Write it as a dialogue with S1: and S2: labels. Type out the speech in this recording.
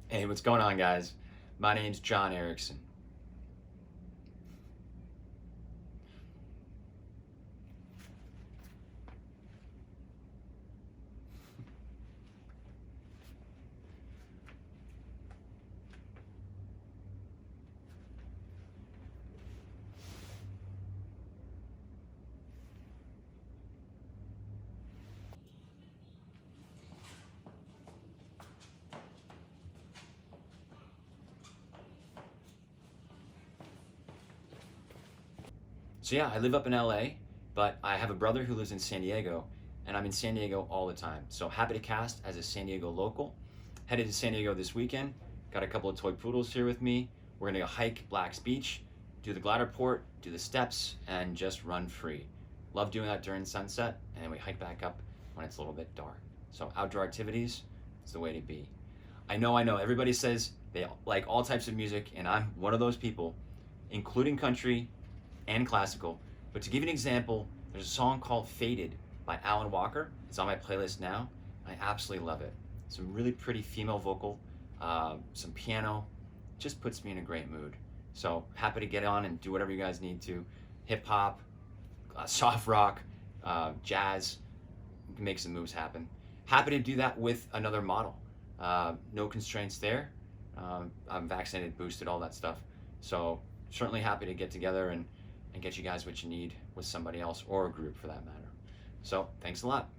S1: Hey, what's going on, guys? My name's John Erickson. So yeah, I live up in LA, but I have a brother who lives in San Diego, and I'm in San Diego all the time. So happy to cast as a San Diego local. Headed to San Diego this weekend. Got a couple of toy poodles here with me. We're gonna go hike Black's Beach, do the glider port, do the steps, and just run free. Love doing that during sunset, and then we hike back up when it's a little bit dark. So outdoor activities is the way to be. I know. Everybody says they like all types of music, and I'm one of those people, including country and classical. But to give you an example, there's a song called Faded by Alan Walker. It's on my playlist now. I absolutely love it. Some really pretty female vocal, some piano, just puts me in a great mood. So happy to get on and do whatever you guys need to. Hip hop, soft rock, jazz, make some moves happen. Happy to do that with another model. No constraints there. I'm vaccinated, boosted, all that stuff. So certainly happy to get together and get you guys what you need with somebody else or a group for that matter. So thanks a lot.